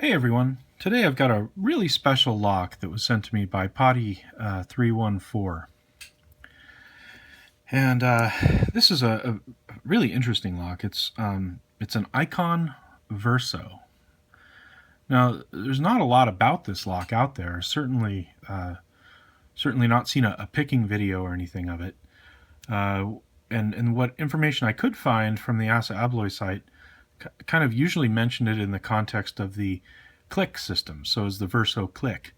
Hey everyone, today I've got a really special lock that was sent to me by Potty 314. And this is a really interesting lock. It's an IKON VERSO. Now, there's not a lot about this lock out there. Certainly not seen a picking video or anything of it. And what information I could find from the Disassembly site kind of usually mentioned it in the context of the CLIQ system, so is the Verso CLIQ.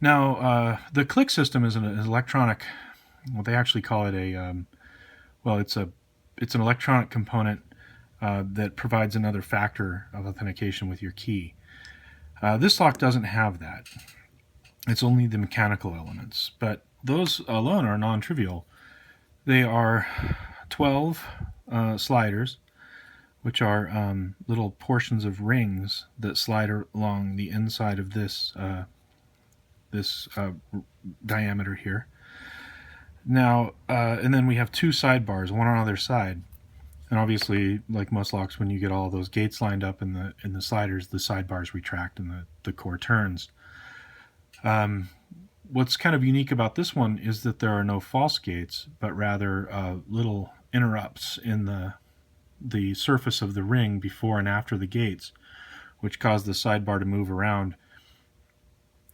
Now, the CLIQ system is an electronic, well, they actually call it it's an electronic component that provides another factor of authentication with your key. This lock doesn't have that. It's only the mechanical elements, but those alone are non-trivial. They are 12 sliders, which are little portions of rings that slide along the inside of this diameter here. Now, and then we have two sidebars, one on either side. And obviously, like most locks, when you get all those gates lined up in the sliders, the sidebars retract and the core turns. What's kind of unique about this one is that there are no false gates, but rather little interrupts in the surface of the ring before and after the gates, which cause the sidebar to move around,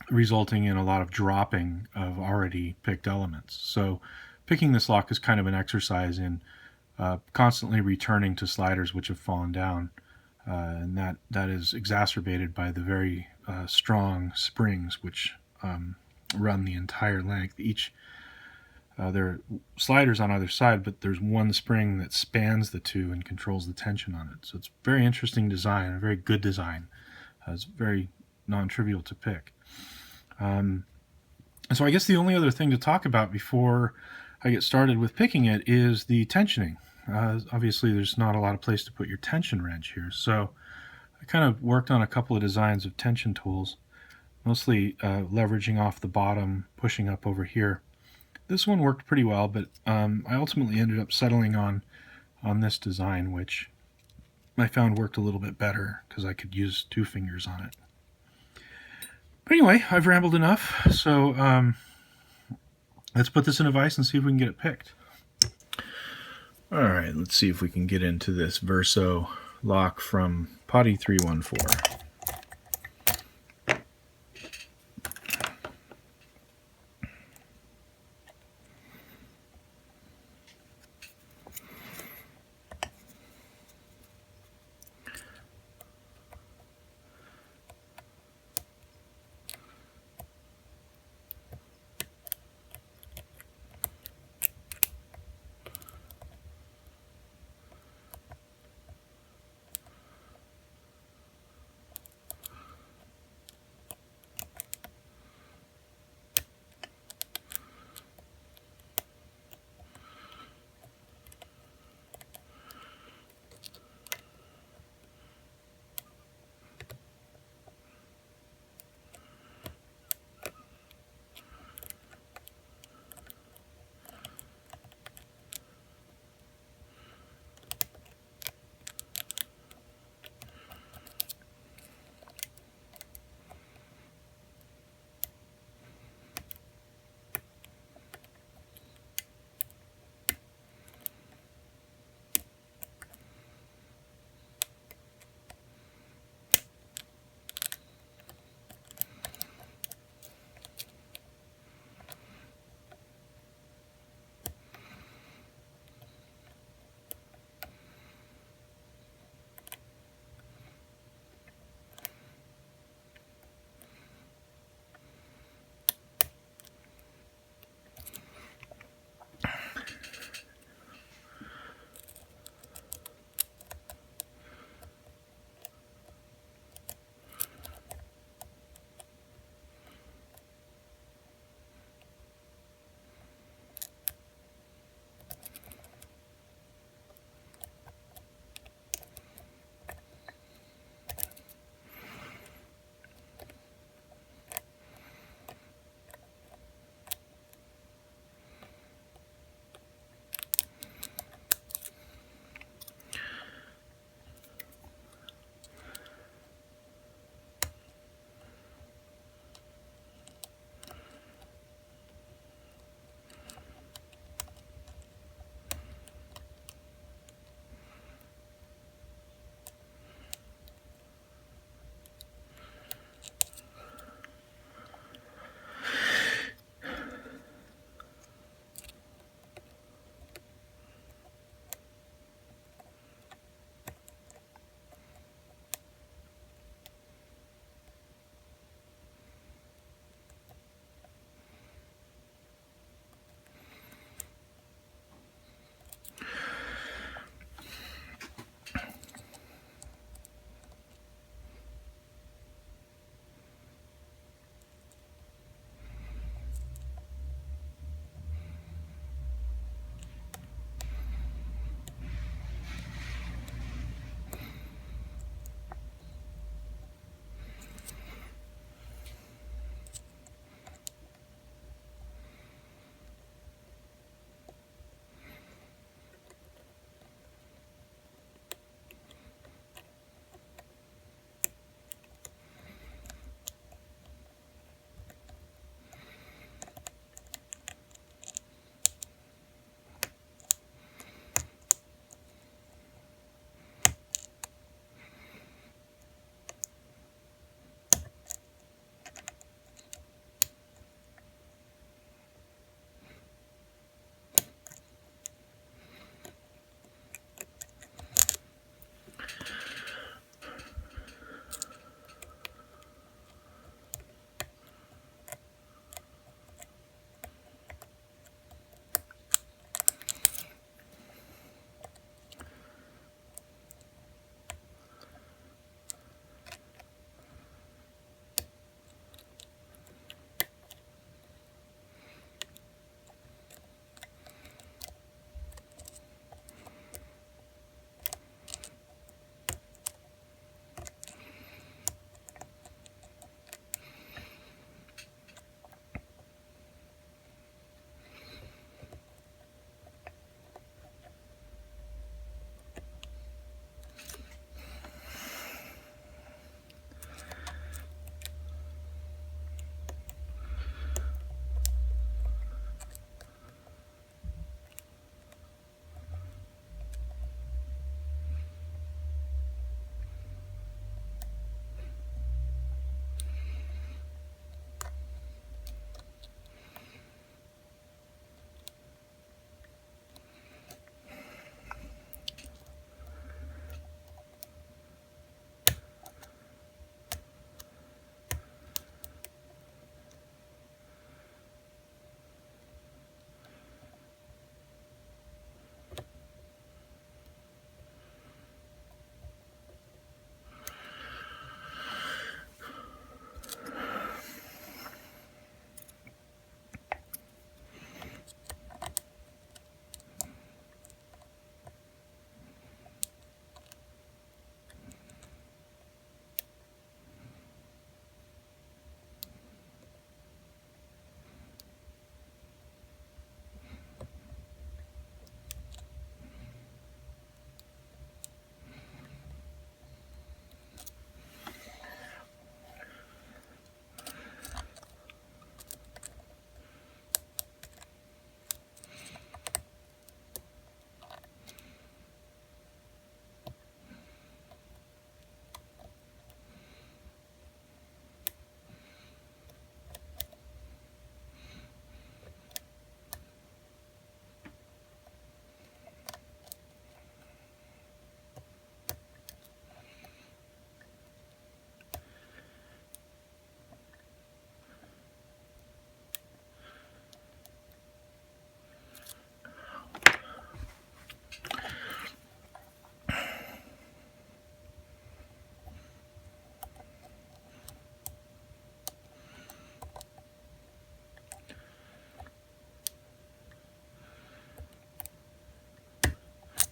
resulting in a lot of dropping of already picked elements. So picking this lock is kind of an exercise in constantly returning to sliders which have fallen down, and that is exacerbated by the very strong springs which run the entire length. There are sliders on either side, but there's one spring that spans the two and controls the tension on it. So it's a very interesting design, a very good design. It's very non-trivial to pick. So I guess the only other thing to talk about before I get started with picking it is the tensioning. Obviously, there's not a lot of place to put your tension wrench here, so I kind of worked on a couple of designs of tension tools, mostly leveraging off the bottom, pushing up over here. This one worked pretty well, but I ultimately ended up settling on this design, which I found worked a little bit better because I could use 2 fingers on it. But anyway, I've rambled enough, so let's put this in a vise and see if we can get it picked. All right, let's see if we can get into this Verso lock from Potty 314.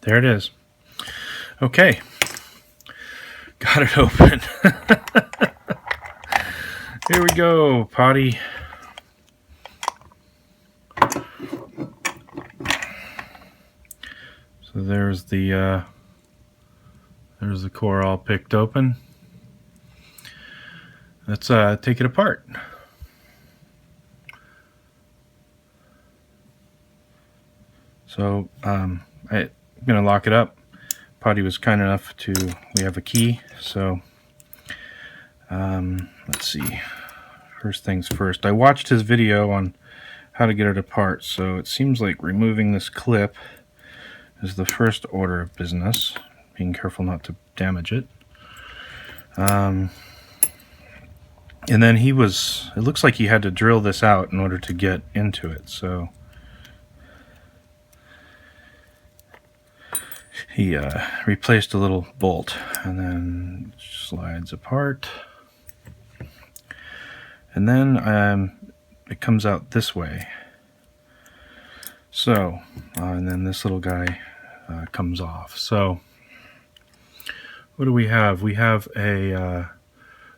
there it is. Okay, got it open. Here we go, potty. So there's the core all picked open. Let's take it apart. So I'm gonna lock it up. Potty was kind enough to, we have a key, so let's see. First things first, I watched his video on how to get it apart, so it seems like removing this clip is the first order of business, being careful not to damage it. And then it looks like he had to drill this out in order to get into it, so he replaced a little bolt and then slides apart, and then it comes out this way. So and then this little guy comes off. So what do we have? We have a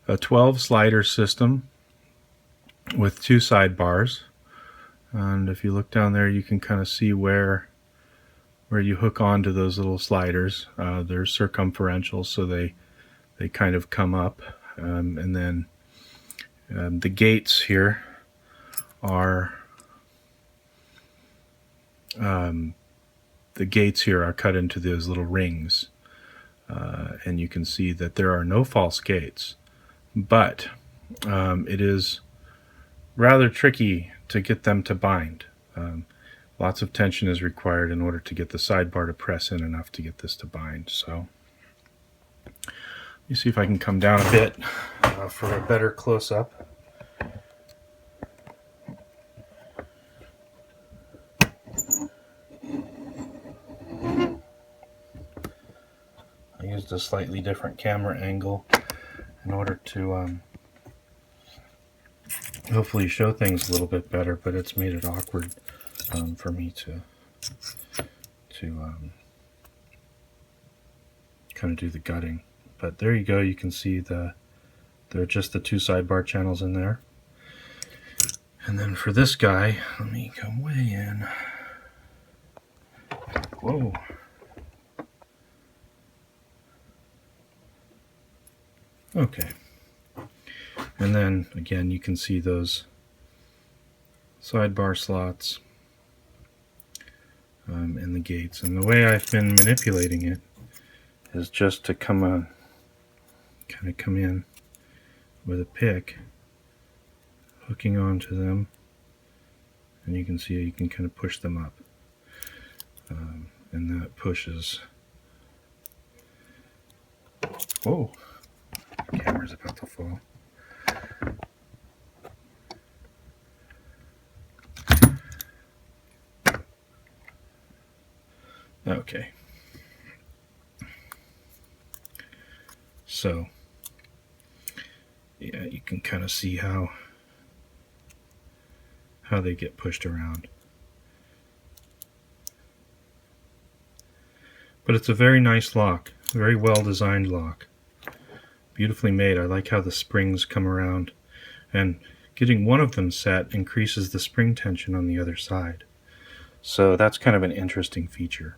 12 slider system with 2 sidebars, and if you look down there you can kind of see where you hook onto those little sliders. They're circumferential, so they kind of come up, and then the gates here are cut into those little rings, and you can see that there are no false gates, but it is rather tricky to get them to bind. Lots of tension is required in order to get the sidebar to press in enough to get this to bind. So let me see if I can come down a bit for a better close-up. I used a slightly different camera angle in order to hopefully show things a little bit better, but it's made it awkward for me to kind of do the gutting. But there you go, you can see there are just the 2 sidebar channels in there. And then for this guy, let me come way in. Whoa. Okay. And then again, you can see those sidebar slots and the gates. And the way I've been manipulating it is just to kind of come in with a pick, hooking onto them, and you can see you can kind of push them up, and that pushes. Whoa, the camera's about to fall. Okay, so yeah, you can kind of see how they get pushed around. But it's a very nice lock, very well designed lock, beautifully made. I like how the springs come around, and getting one of them set increases the spring tension on the other side. So that's kind of an interesting feature.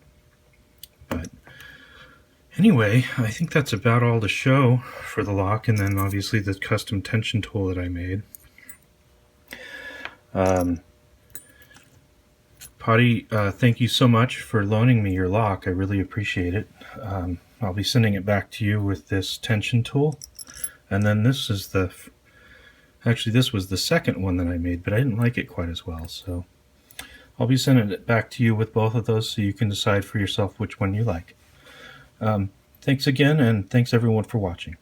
But anyway, I think that's about all to show for the lock, and then obviously the custom tension tool that I made. Potty, thank you so much for loaning me your lock. I really appreciate it. I'll be sending it back to you with this tension tool, and then this is actually this was the second one that I made, but I didn't like it quite as well, so I'll be sending it back to you with both of those so you can decide for yourself which one you like. Thanks again, and thanks everyone for watching.